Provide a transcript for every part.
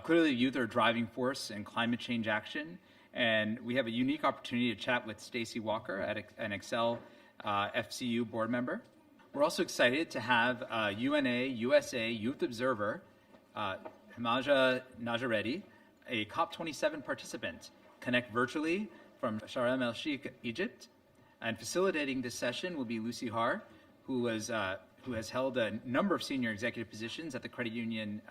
Clearly, youth are a driving force in climate change action, and we have a unique opportunity to chat with Stacy Walker, an Excel FCU board member. We're also excited to have UNA USA Youth Observer, Himaja Najaredi, a COP27 participant, connect virtually from Sharm el-Sheikh, Egypt. And facilitating this session will be Lucy Har, who has held a number of senior executive positions at the Credit Union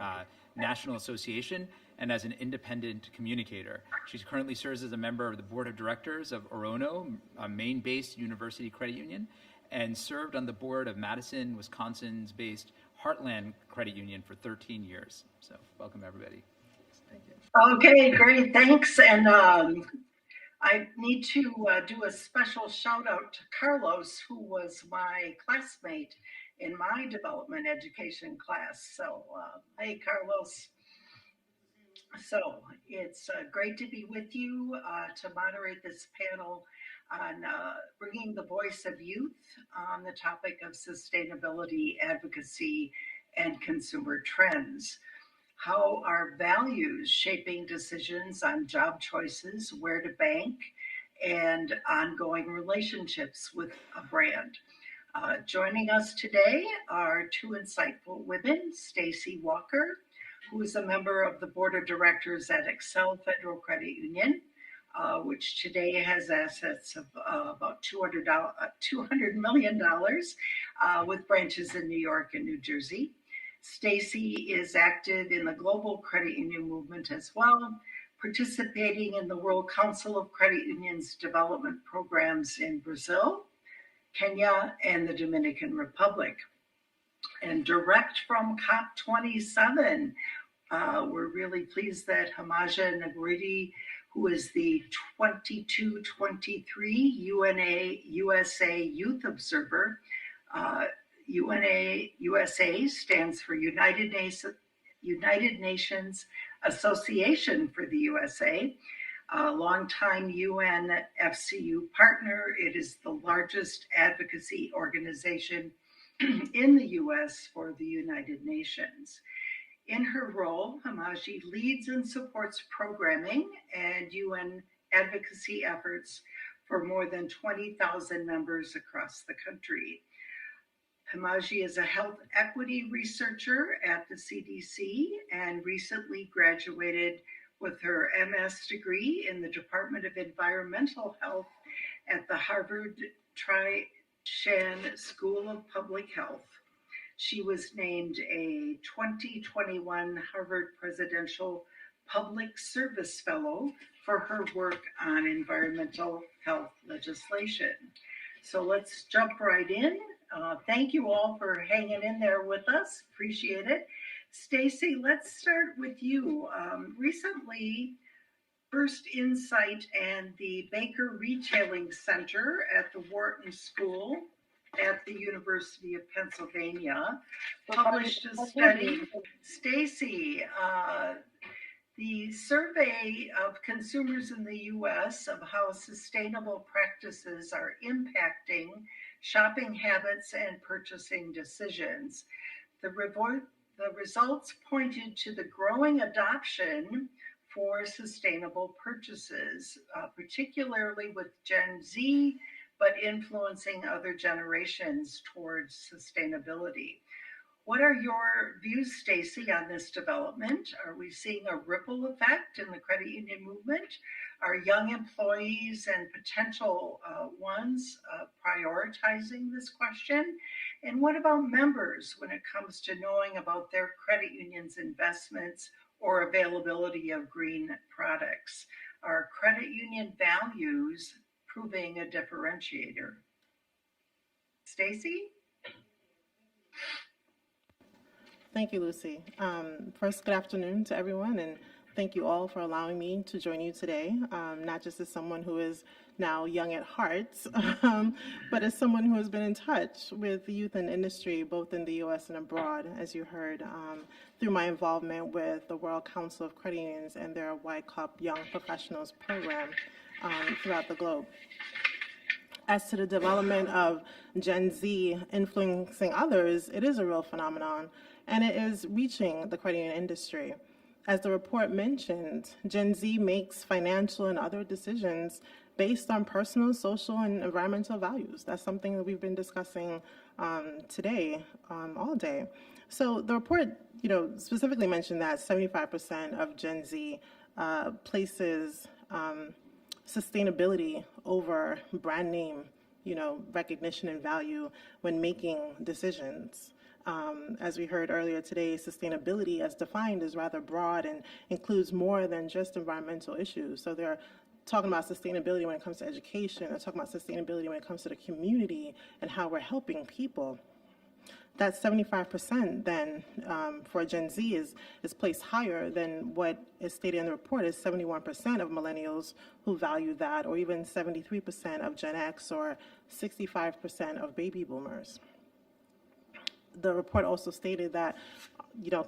National Association and as an independent communicator. She currently serves as a member of the board of directors of Orono, a Maine-based university credit union, and served on the board of Madison, Wisconsin's based Heartland Credit Union for 13 years. So welcome, everybody. Thank you. Okay, great, thanks. And I need to do a special shout out to Carlos, who was my classmate in my development education class. So, hey, Carlos. So it's great to be with you to moderate this panel on bringing the voice of youth on the topic of sustainability, advocacy, and consumer trends. How are values shaping decisions on job choices, where to bank, and ongoing relationships with a brand? Joining us today are two insightful women, Stacy Walker, who is a member of the board of directors at Excel Federal Credit Union, which today has assets of about $200 million with branches in New York and New Jersey. Stacy is active in the global credit union movement as well, participating in the World Council of Credit Unions development programs in Brazil, Kenya, and the Dominican Republic. And direct from COP27, we're really pleased that Himaja Najaredi, who is the 2223 UNA USA Youth Observer, UNA USA stands for United Nations Association for the USA, a longtime UN FCU partner. It is the largest advocacy organization in the US for the United Nations. In her role, Himaja leads and supports programming and UN advocacy efforts for more than 20,000 members across the country. Himaja is a health equity researcher at the CDC and recently graduated with her MS degree in the Department of Environmental Health at the Harvard Tri-Shan School of Public Health. She was named a 2021 Harvard Presidential Public Service Fellow for her work on environmental health legislation. So let's jump right in. Thank you all for hanging in there with us. Appreciate it. Stacy, let's start with you. Recently, First Insight and the Baker Retailing Center at the Wharton School at the University of Pennsylvania published a study. Stacy, the survey of consumers in the US of how sustainable practices are impacting shopping habits and purchasing decisions. The results pointed to the growing adoption for sustainable purchases, particularly with Gen Z, but influencing other generations towards sustainability. What are your views, Stacy, on this development? Are we seeing a ripple effect in the credit union movement? Are young employees and potential ones prioritizing this question? And what about members when it comes to knowing about their credit union's investments or availability of green products? Are credit union values proving a differentiator? Stacy? Thank you, Lucy. First, good afternoon to everyone, and thank you all for allowing me to join you today, not just as someone who is now young at heart, but as someone who has been in touch with the youth and industry, both in the U.S. and abroad, as you heard, through my involvement with the World Council of Credit Unions and their Y Cup Young Professionals program throughout the globe. As to the development of Gen Z influencing others, it is a real phenomenon, and it is reaching the credit union industry. As the report mentioned, Gen Z makes financial and other decisions based on personal, social, and environmental values. That's something that we've been discussing today, all day. So the report, specifically mentioned that 75% of Gen Z places sustainability over brand name, recognition and value when making decisions. As we heard earlier today, sustainability as defined is rather broad and includes more than just environmental issues. So they're talking about sustainability when it comes to education, they're talking about sustainability when it comes to the community and how we're helping people. That 75% then for Gen Z is placed higher than what is stated in the report is 71% of millennials who value that, or even 73% of Gen X or 65% of baby boomers. The report also stated that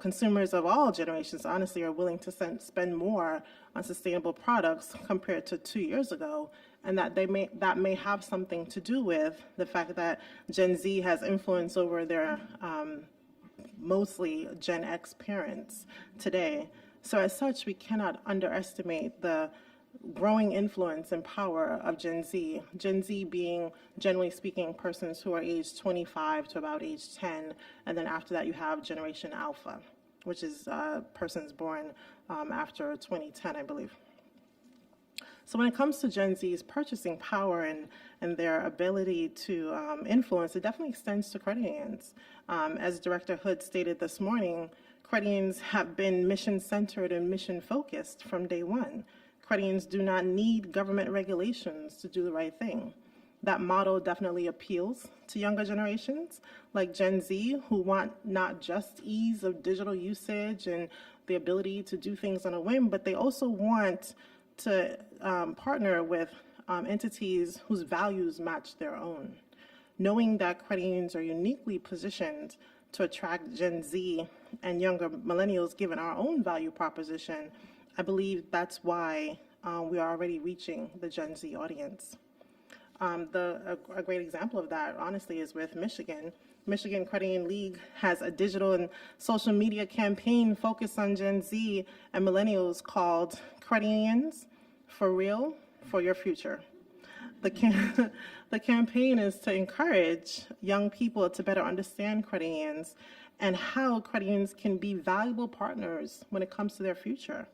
consumers of all generations honestly are willing to spend more on sustainable products compared to 2 years ago, and that that may have something to do with the fact that Gen Z has influence over their mostly Gen X parents today. So as such, we cannot underestimate the growing influence and power of Gen Z. Gen Z being, generally speaking, persons who are aged 25 to about age 10, and then after that you have Generation Alpha, which is persons born after 2010, I believe. So when it comes to Gen Z's purchasing power and their ability to influence, it definitely extends to credit unions. As Director Hood stated this morning, credit unions have been mission-centered and mission-focused from day one. Credit unions do not need government regulations to do the right thing. That model definitely appeals to younger generations like Gen Z, who want not just ease of digital usage and the ability to do things on a whim, but they also want to partner with entities whose values match their own. Knowing that credit unions are uniquely positioned to attract Gen Z and younger millennials given our own value proposition, I believe that's why we are already reaching the Gen Z audience. A great example of that, honestly, is with Michigan. Michigan Credit Union League has a digital and social media campaign focused on Gen Z and millennials called Credit Unions for Real, for Your Future. The campaign is to encourage young people to better understand credit unions and how credit unions can be valuable partners when it comes to their future.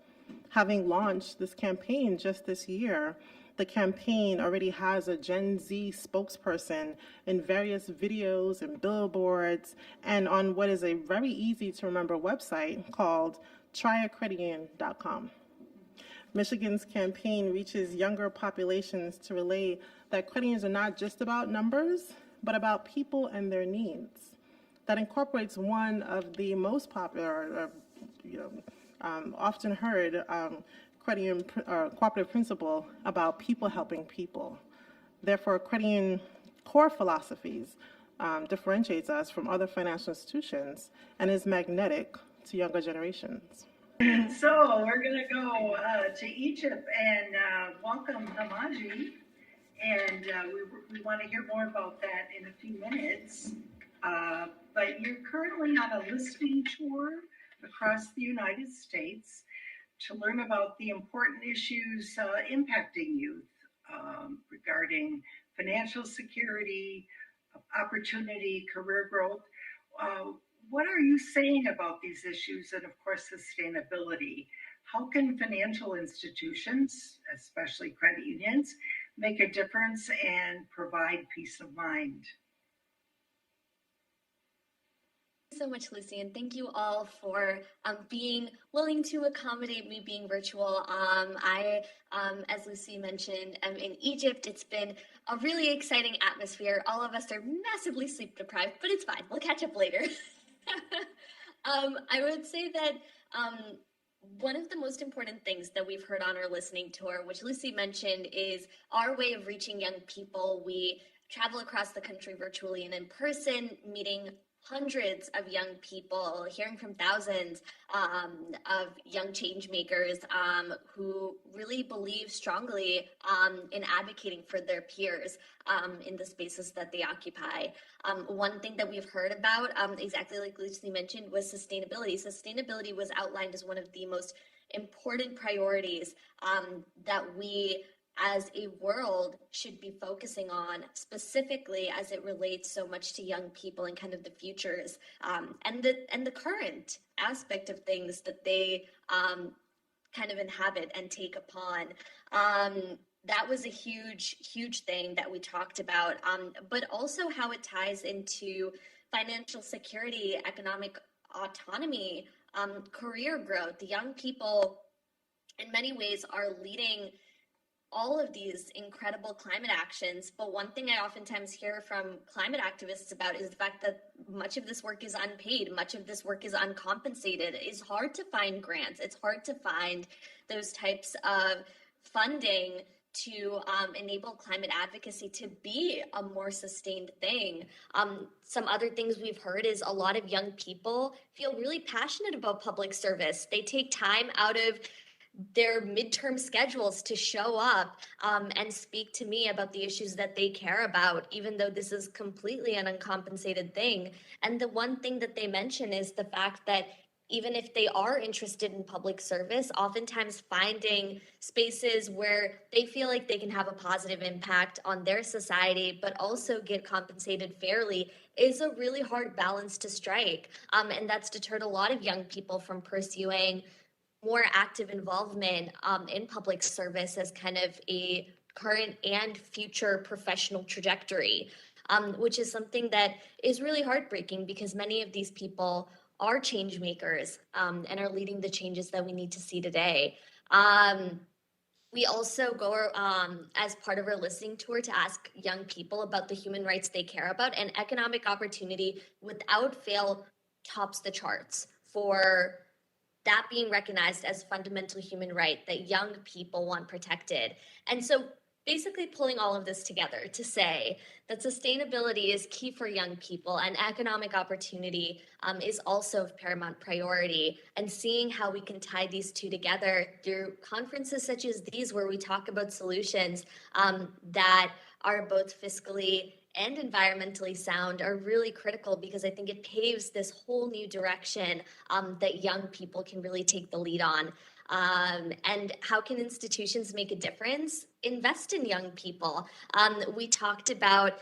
Having launched this campaign just this year, the campaign already has a Gen Z spokesperson in various videos and billboards and on what is a very easy to remember website called tryacreditunion.com. Michigan's campaign reaches younger populations to relay that credit unions are not just about numbers, but about people and their needs. That incorporates one of the most popular, often heard credit union cooperative principle about people helping people. Therefore, credit union core philosophies differentiates us from other financial institutions and is magnetic to younger generations. So we're going to go to Egypt and welcome Hamaji, and we want to hear more about that in a few minutes. But you're currently on a listening tour across the United States to learn about the important issues impacting youth regarding financial security, opportunity, career growth. What are you saying about these issues and, of course, sustainability? How can financial institutions, especially credit unions, make a difference and provide peace of mind? So much, Lucy, and thank you all for being willing to accommodate me being virtual. As Lucy mentioned, I'm in Egypt. It's been a really exciting atmosphere. All of us are massively sleep deprived, but it's fine. We'll catch up later. I would say that one of the most important things that we've heard on our listening tour, which Lucy mentioned, is our way of reaching young people. We travel across the country virtually and in person, meeting hundreds of young people, hearing from thousands of young change makers who really believe strongly in advocating for their peers in the spaces that they occupy. One thing that we've heard about, exactly like Lucy mentioned, was sustainability. Sustainability was outlined as one of the most important priorities that we as a world should be focusing on, specifically as it relates so much to young people and kind of the futures and the current aspect of things that they kind of inhabit and take upon. That was a huge thing that we talked about, but also how it ties into financial security, economic autonomy, career growth. The young people, in many ways, are leading all of these incredible climate actions. But one thing I oftentimes hear from climate activists about is the fact that much of this work is unpaid, much of this work is uncompensated. It's hard to find grants. It's hard to find those types of funding to enable climate advocacy to be a more sustained thing. Some other things we've heard is a lot of young people feel really passionate about public service. They take time out of their midterm schedules to show up and speak to me about the issues that they care about, even though this is completely an uncompensated thing. And the one thing that they mention is the fact that even if they are interested in public service, oftentimes finding spaces where they feel like they can have a positive impact on their society, but also get compensated fairly is a really hard balance to strike. And that's deterred a lot of young people from pursuing more active involvement in public service as kind of a current and future professional trajectory, which is something that is really heartbreaking because many of these people are change makers and are leading the changes that we need to see today. We also go as part of our listening tour to ask young people about the human rights they care about, and economic opportunity without fail tops the charts for that being recognized as fundamental human right that young people want protected. And so basically pulling all of this together to say that sustainability is key for young people and economic opportunity is also of paramount priority, and seeing how we can tie these two together through conferences such as these where we talk about solutions that are both fiscally and environmentally sound are really critical, because I think it paves this whole new direction that young people can really take the lead on. And how can institutions make a difference? Invest in young people. We talked about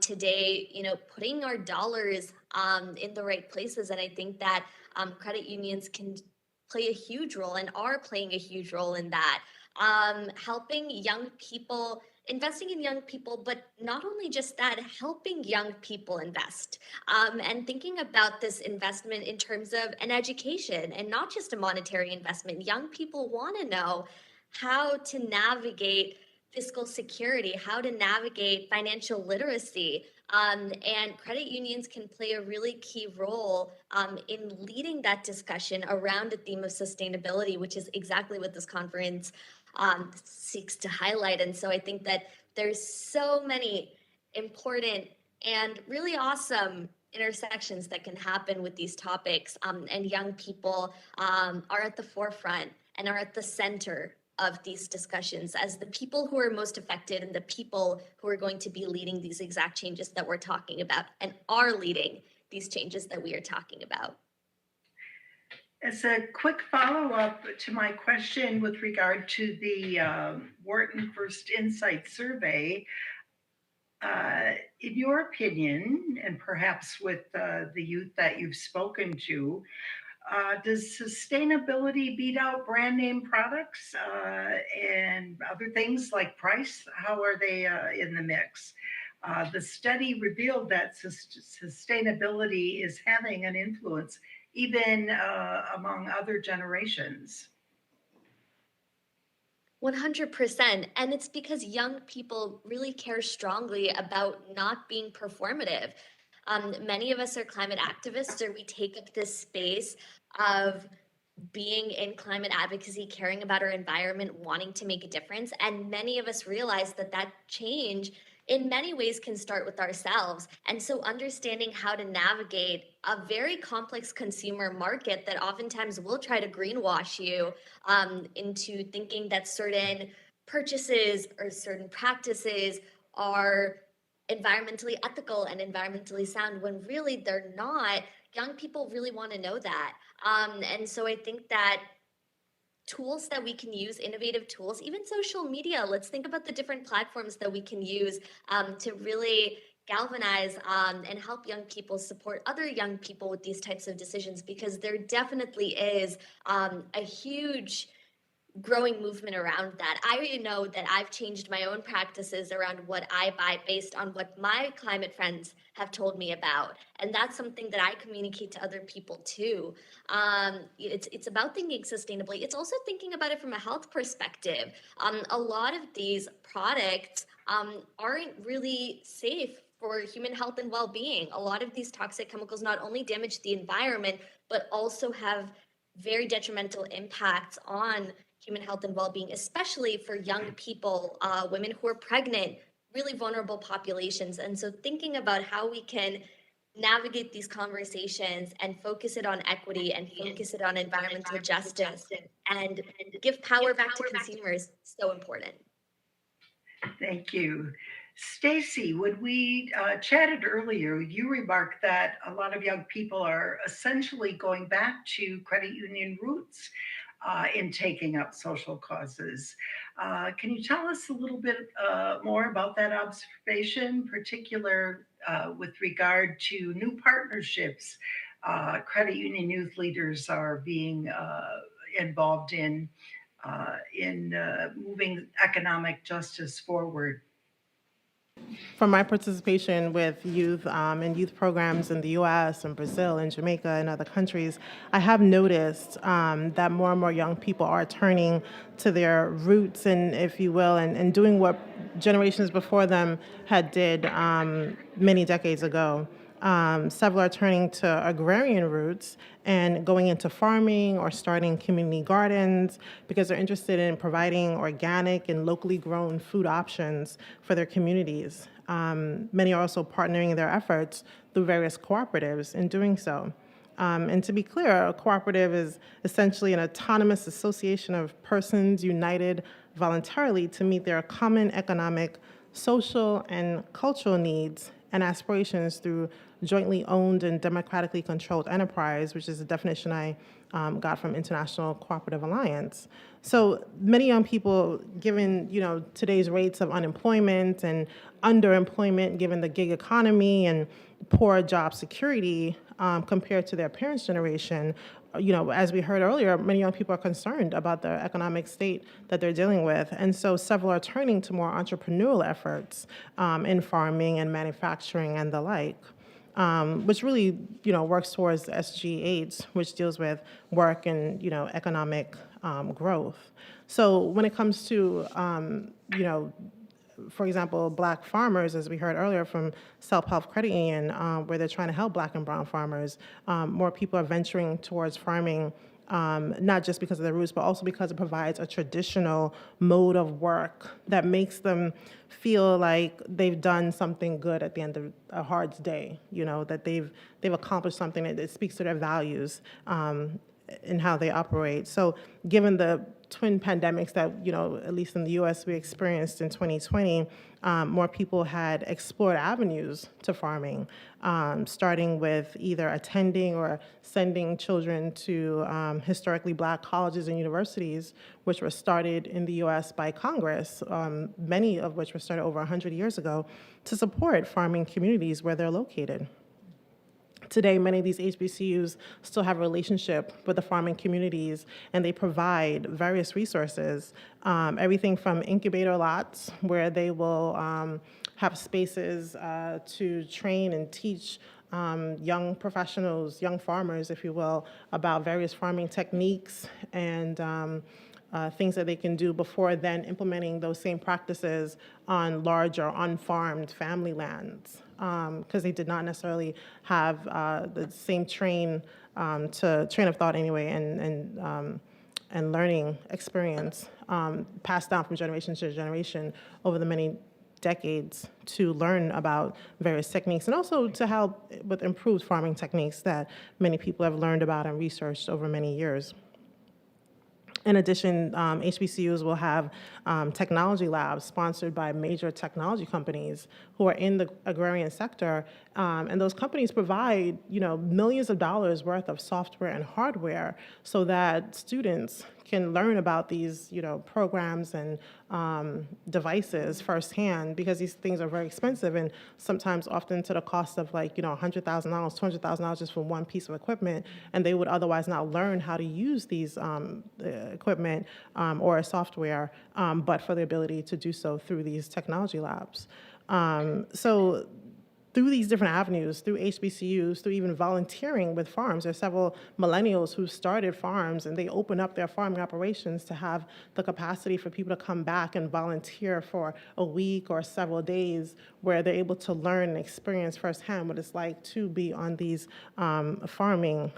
today, putting our dollars in the right places. And I think that credit unions can play a huge role and are playing a huge role in that. Helping young people, investing in young people, but not only just that, helping young people invest and thinking about this investment in terms of an education and not just a monetary investment. Young people want to know how to navigate fiscal security, how to navigate financial literacy. And credit unions can play a really key role in leading that discussion around the theme of sustainability, which is exactly what this conference seeks to highlight. And so I think that there's so many important and really awesome intersections that can happen with these topics, and young people are at the forefront and are at the center of these discussions as the people who are most affected and the people who are going to be leading these exact changes that we're talking about and are leading these changes that we are talking about. As a quick follow-up to my question with regard to the Wharton First Insight Survey, in your opinion, and perhaps with the youth that you've spoken to, does sustainability beat out brand name products and other things like price? How are they in the mix? The study revealed that sustainability is having an influence even among other generations. 100%. And it's because young people really care strongly about not being performative. Many of us are climate activists, or we take up this space of being in climate advocacy, caring about our environment, wanting to make a difference. And many of us realize that that change in many ways can start with ourselves. And so understanding how to navigate a very complex consumer market that oftentimes will try to greenwash you into thinking that certain purchases or certain practices are environmentally ethical and environmentally sound when really they're not. Young people really want to know that. And so I think that tools that we can use, innovative tools, even social media. Let's think about the different platforms that we can use to really galvanize and help young people support other young people with these types of decisions, because there definitely is a huge growing movement around that. I know that I've changed my own practices around what I buy based on what my climate friends have told me about. And that's something that I communicate to other people too. It's about thinking sustainably. It's also thinking about it from a health perspective. A lot of these products aren't really safe for human health and well-being. A lot of these toxic chemicals not only damage the environment, but also have very detrimental impacts on human health and well-being, especially for young people, women who are pregnant, really vulnerable populations. And so thinking about how we can navigate these conversations and focus it on equity and focus it on environmental justice and give power back to consumers, so important. Thank you. Stacy, when we chatted earlier, you remarked that a lot of young people are essentially going back to credit union roots in taking up social causes. Can you tell us a little bit more about that observation, particular with regard to new partnerships credit union youth leaders are being involved in moving economic justice forward? From my participation with youth and youth programs in the U.S. and Brazil and Jamaica and other countries, I have noticed that more and more young people are turning to their roots, and if you will, and doing what generations before them had did many decades ago. Several are turning to agrarian roots and going into farming or starting community gardens because they're interested in providing organic and locally grown food options for their communities. Many are also partnering their efforts through various cooperatives in doing so. And to be clear, a cooperative is essentially an autonomous association of persons united voluntarily to meet their common economic, social, and cultural needs and aspirations through jointly owned and democratically controlled enterprise, which is a definition I got from International Cooperative Alliance. So many young people, given today's rates of unemployment and underemployment, given the gig economy and poor job security compared to their parents' generation, as we heard earlier, many young people are concerned about the economic state that they're dealing with. And so several are turning to more entrepreneurial efforts in farming and manufacturing and the like, which really, works towards SG8, which deals with work and, economic growth. So when it comes to, for example, Black farmers, as we heard earlier from Self-Help Credit Union, where they're trying to help Black and brown farmers, more people are venturing towards farming, not just because of their roots, but also because it provides a traditional mode of work that makes them feel like they've done something good at the end of a hard day, that they've accomplished something that speaks to their values in how they operate. So given the twin pandemics that, at least in the U.S. we experienced in 2020, more people had explored avenues to farming, starting with either attending or sending children to historically Black colleges and universities, which were started in the U.S. by Congress, many of which were started over 100 years ago, to support farming communities where they're located. Today, many of these HBCUs still have a relationship with the farming communities, and they provide various resources, everything from incubator lots, where they will have spaces to train and teach young professionals, young farmers, if you will, about various farming techniques and things that they can do before then implementing those same practices on large or unfarmed family lands, because they did not necessarily have the same train of thought anyway, and learning experience passed down from generation to generation over the many decades to learn about various techniques and also to help with improved farming techniques that many people have learned about and researched over many years. In addition, HBCUs will have technology labs sponsored by major technology companies who are in the agrarian sector, and those companies provide, millions of dollars worth of software and hardware so that students can learn about these, programs and devices firsthand, because these things are very expensive and sometimes often to the cost of $100,000, $200,000 just for one piece of equipment, and they would otherwise not learn how to use these equipment or software, but for the ability to do so through these technology labs. So through these different avenues, through HBCUs, through even volunteering with farms. There's several millennials who started farms and they open up their farming operations to have the capacity for people to come back and volunteer for a week or several days where they're able to learn and experience firsthand what it's like to be on these farming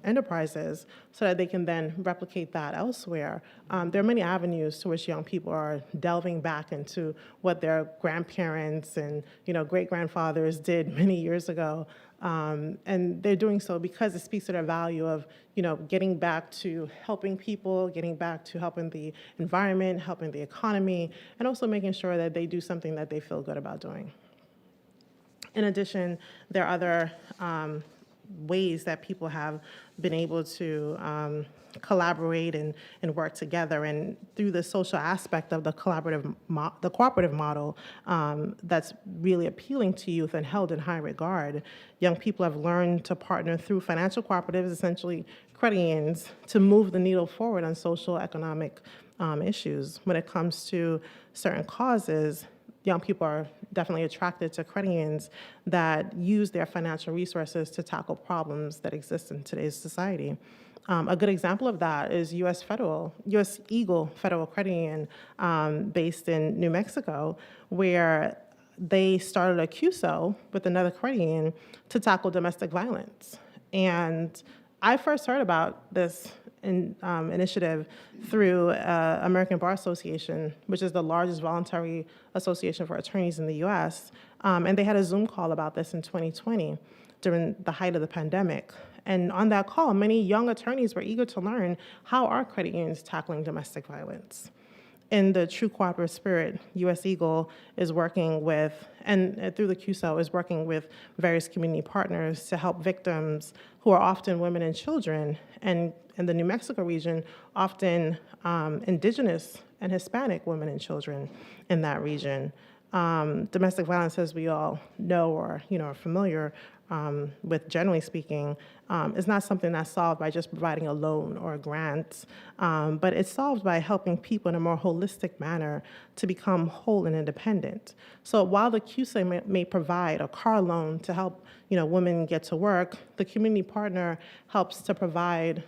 enterprises so that they can then replicate that elsewhere. There are many avenues to which young people are delving back into what their grandparents and great-grandfathers did many years ago. And they're doing so because it speaks to their value of, getting back to helping people, getting back to helping the environment, helping the economy, and also making sure that they do something that they feel good about doing. In addition, there are other ways that people have been able to collaborate and work together, and through the social aspect of the cooperative model that's really appealing to youth and held in high regard. Young people have learned to partner through financial cooperatives, essentially credit unions, to move the needle forward on social economic issues. When it comes to certain causes, young people are definitely attracted to credit unions that use their financial resources to tackle problems that exist in today's society. A good example of that is U.S. Eagle Federal Credit Union based in New Mexico, where they started a QSO with another credit union to tackle domestic violence. And I first heard about this initiative through American Bar Association, which is the largest voluntary association for attorneys in the U.S., and they had a Zoom call about this in 2020 during the height of the pandemic. And on that call, many young attorneys were eager to learn how are credit unions tackling domestic violence. In the true cooperative spirit, U.S. Eagle is working with, and through the QSO, is working with various community partners to help victims who are often women and children, and in the New Mexico region, often indigenous and Hispanic women and children in that region. Domestic violence, as we all know or are familiar with, generally speaking, is not something that's solved by just providing a loan or a grant, but it's solved by helping people in a more holistic manner to become whole and independent. So while the QSA may provide a car loan to help women get to work, the community partner helps to provide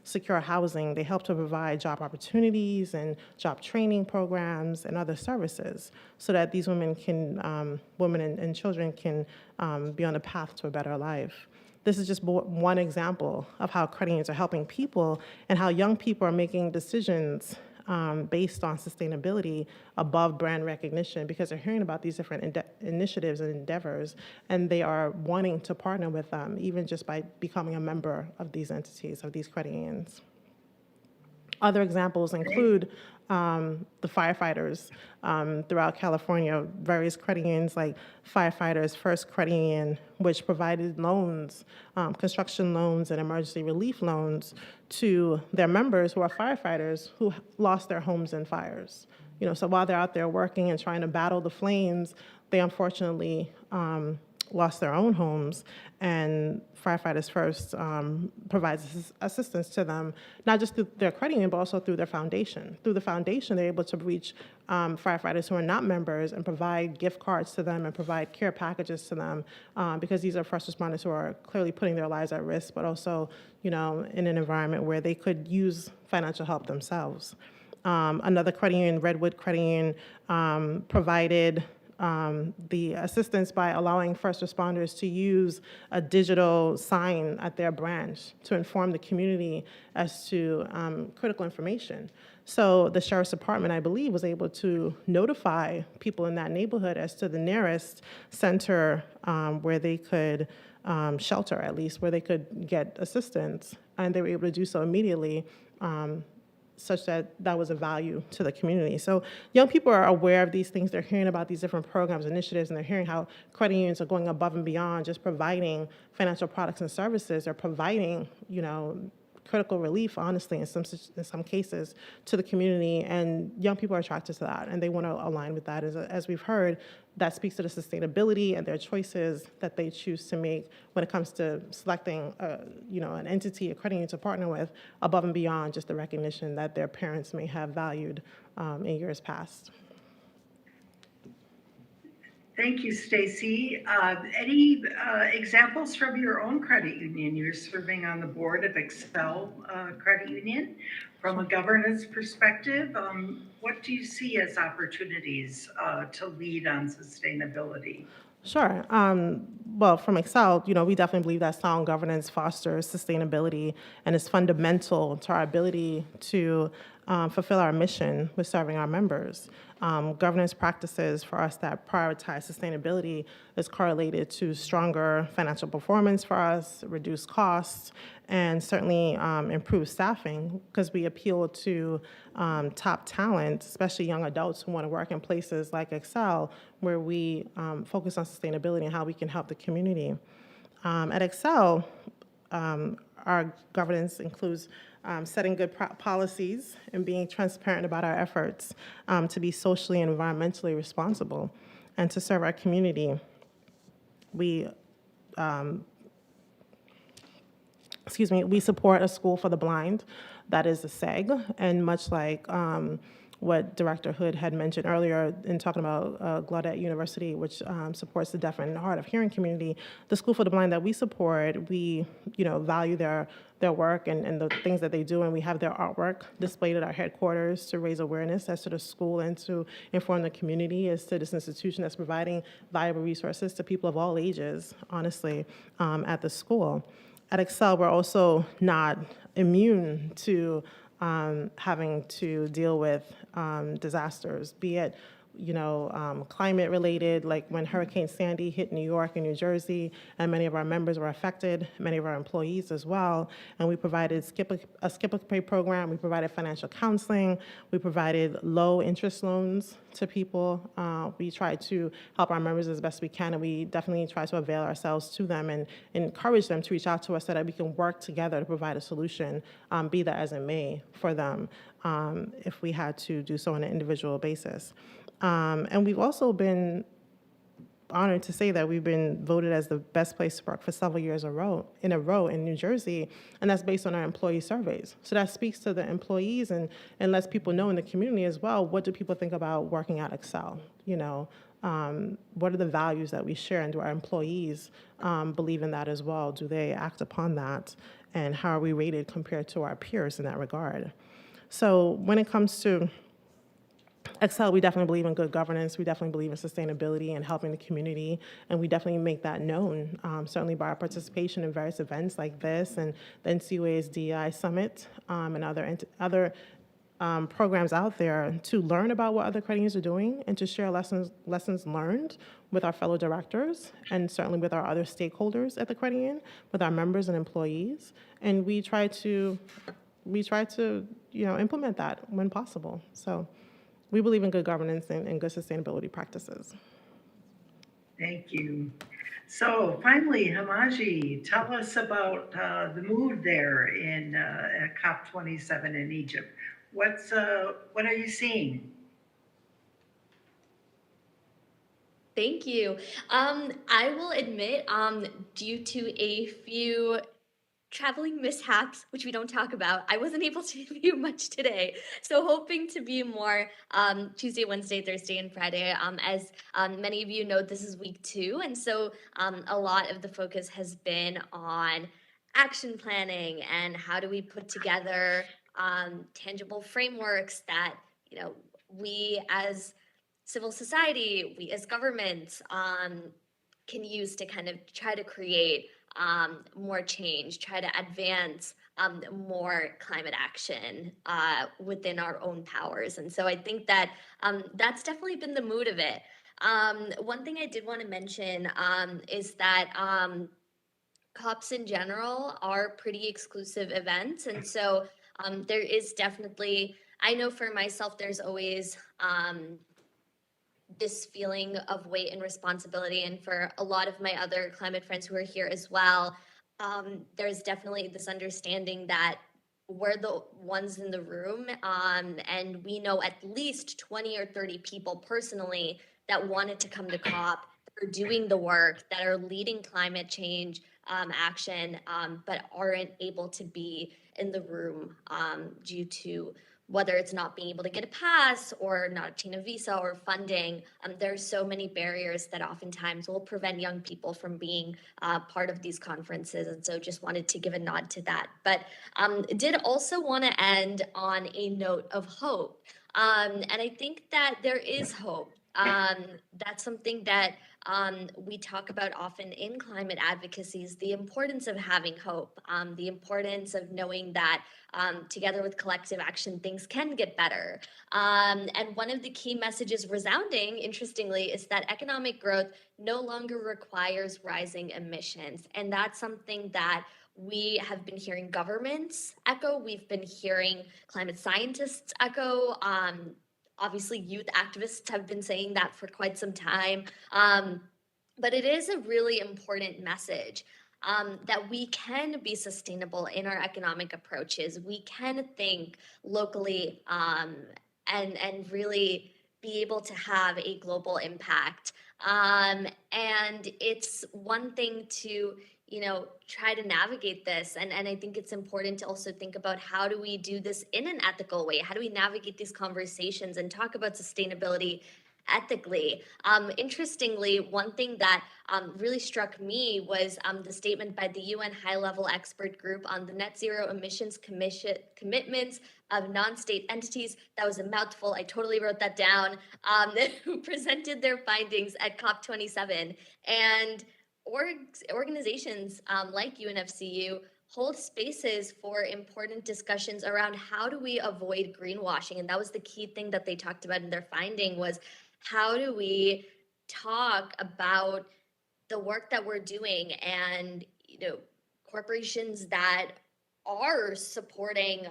secure housing. They help to provide job opportunities and job training programs and other services so that these women and children can be on a path to a better life. This is just one example of how credit unions are helping people and how young people are making decisions based on sustainability above brand recognition, because they're hearing about these different initiatives and endeavors, and they are wanting to partner with them, even just by becoming a member of these entities, of these credit unions. Other examples include the firefighters throughout California, various credit unions like Firefighters First Credit Union, which provided loans, construction loans and emergency relief loans to their members who are firefighters who lost their homes in fires. So while they're out there working and trying to battle the flames, they unfortunately lost their own homes, and Firefighters First provides assistance to them, not just through their credit union, but also through their foundation. Through the foundation, they're able to reach firefighters who are not members and provide gift cards to them and provide care packages to them, because these are first responders who are clearly putting their lives at risk, but also, in an environment where they could use financial help themselves. Another credit union, Redwood Credit Union, provided the assistance by allowing first responders to use a digital sign at their branch to inform the community as to critical information. So the sheriff's department, I believe, was able to notify people in that neighborhood as to the nearest center where they could shelter, at least, where they could get assistance. And they were able to do so immediately, such that that was a value to the community. So young people are aware of these things. They're hearing about these different programs, initiatives, and they're hearing how credit unions are going above and beyond just providing financial products and services. They're providing, critical relief, honestly, in some cases, to the community. And young people are attracted to that, and they want to align with that. As we've heard, that speaks to the sustainability and their choices that they choose to make when it comes to selecting, an entity, a credit union to partner with, above and beyond just the recognition that their parents may have valued in years past. Thank you, Stacy. Any examples from your own credit union? You're serving on the board of Excel Credit Union. From a governance perspective, what do you see as opportunities to lead on sustainability? Sure. Well, from Excel, we definitely believe that sound governance fosters sustainability and is fundamental to our ability to fulfill our mission with serving our members. Governance practices for us that prioritize sustainability is correlated to stronger financial performance for us, reduced costs, and certainly improved staffing, because we appeal to top talent, especially young adults who want to work in places like Excel, where we focus on sustainability and how we can help the community. At Excel, our governance includes setting good policies and being transparent about our efforts to be socially and environmentally responsible and to serve our community. We support a school for the blind that is a SEG, and much like what Director Hood had mentioned earlier in talking about Gaudet University, which supports the deaf and hard of hearing community, the School for the Blind that we support, we value their work and the things that they do, and we have their artwork displayed at our headquarters to raise awareness as to the school and to inform the community as to this institution that's providing valuable resources to people of all ages, honestly, at the school. At Excel, we're also not immune to having to deal with disasters, be it climate related, like when Hurricane Sandy hit New York and New Jersey, and many of our members were affected, many of our employees as well. And we provided a skip a pay program, we provided financial counseling, we provided low interest loans to people. We try to help our members as best we can, and we definitely try to avail ourselves to them and encourage them to reach out to us so that we can work together to provide a solution, be that as it may, for them, if we had to do so on an individual basis. And we've also been honored to say that we've been voted as the best place to work for several years in a row in New Jersey, and that's based on our employee surveys. So that speaks to the employees and lets people know in the community as well, what do people think about working at Excel? What are the values that we share, and do our employees believe in that as well? Do they act upon that? And how are we rated compared to our peers in that regard? So when it comes to Excel, we definitely believe in good governance. We definitely believe in sustainability and helping the community, and we definitely make that known, certainly by our participation in various events like this and the NCUA's DEI Summit and other programs out there to learn about what other credit unions are doing and to share lessons learned with our fellow directors and certainly with our other stakeholders at the credit union, with our members and employees, and we try to implement that when possible. So we believe in good governance and good sustainability practices. Thank you. So finally, Hamaji, tell us about the mood there at COP27 in Egypt. What are you seeing? Thank you. I will admit, due to a few traveling mishaps, which we don't talk about, I wasn't able to view much today. So hoping to be more Tuesday, Wednesday, Thursday, and Friday. As many of you know, this is week 2. And so a lot of the focus has been on action planning and how do we put together tangible frameworks that, we as civil society, we as governments can use to kind of try to create more change, try to advance more climate action within our own powers. And so I think that that's definitely been the mood of it. One thing I did want to mention is that COPs in general are pretty exclusive events. And so there is definitely, I know for myself, there's always this feeling of weight and responsibility. And for a lot of my other climate friends who are here as well, there's definitely this understanding that we're the ones in the room, and we know at least 20 or 30 people personally that wanted to come to COP, that are doing the work, that are leading climate change action, but aren't able to be in the room due to whether it's not being able to get a pass or not obtain a visa or funding. There's so many barriers that oftentimes will prevent young people from being part of these conferences. And so just wanted to give a nod to that. But did also want to end on a note of hope. And I think that there is hope. That's something that we talk about often in climate advocacy, is the importance of having hope, the importance of knowing that together with collective action, things can get better. And one of the key messages resounding, interestingly, is that economic growth no longer requires rising emissions. And that's something that we have been hearing governments echo. We've been hearing climate scientists echo. Obviously, youth activists have been saying that for quite some time. But it is a really important message that we can be sustainable in our economic approaches. We can think locally and really be able to have a global impact. And it's one thing to try to navigate this. And I think it's important to also think about, how do we do this in an ethical way? How do we navigate these conversations and talk about sustainability ethically? Interestingly, one thing that really struck me was the statement by the UN high-level expert group on the net zero emissions commitments of non-state entities. That was a mouthful. I totally wrote that down. Who presented their findings at COP27. And organizations like UNFCU hold spaces for important discussions around how do we avoid greenwashing. And that was the key thing that they talked about in their finding, was how do we talk about the work that we're doing, and corporations that are supporting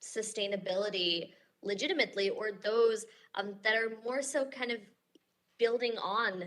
sustainability legitimately, or those that are more so kind of building on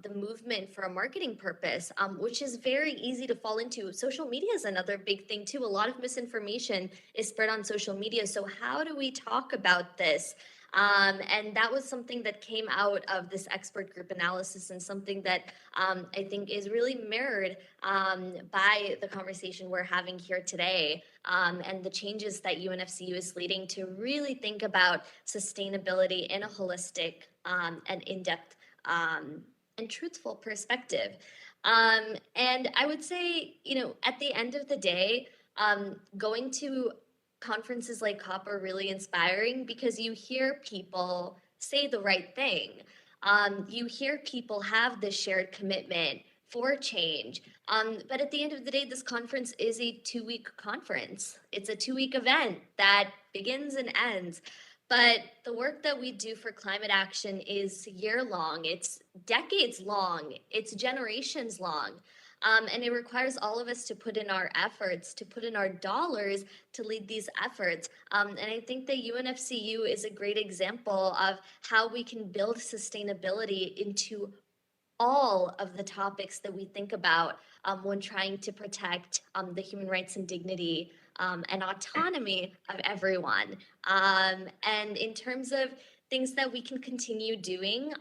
the movement for a marketing purpose, which is very easy to fall into. Social media is another big thing too. A lot of misinformation is spread on social media. So how do we talk about this? And that was something that came out of this expert group analysis, and something that I think is really mirrored by the conversation we're having here today, and the changes that UNFCU is leading to really think about sustainability in a holistic and in-depth and truthful perspective. And I would say, at the end of the day, going to conferences like COP are really inspiring, because you hear people say the right thing. You hear people have this shared commitment for change. But at the end of the day, this conference is a 2-week conference. It's a 2-week event that begins and ends. But the work that we do for climate action is year-long, it's decades long, it's generations long. And it requires all of us to put in our efforts, to put in our dollars to lead these efforts. And I think that UNFCU is a great example of how we can build sustainability into all of the topics that we think about when trying to protect the human rights and dignity and autonomy of everyone. And in terms of things that we can continue doing,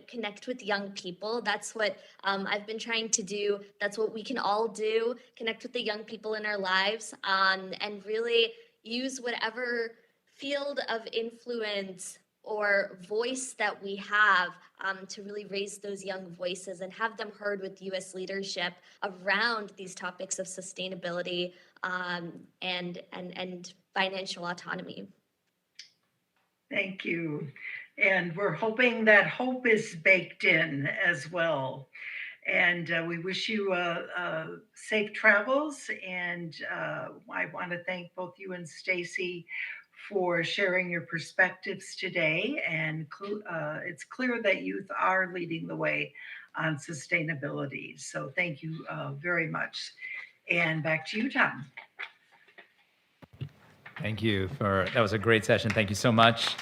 connect with young people. That's what I've been trying to do. That's what we can all do, connect with the young people in our lives, and really use whatever field of influence or voice that we have to really raise those young voices and have them heard with US leadership around these topics of sustainability and financial autonomy. Thank you. And we're hoping that hope is baked in as well. And we wish you safe travels. And I want to thank both you and Stacy for sharing your perspectives today. And it's clear that youth are leading the way on sustainability. So thank you very much. And back to you, Tom. Thank you that was a great session. Thank you so much.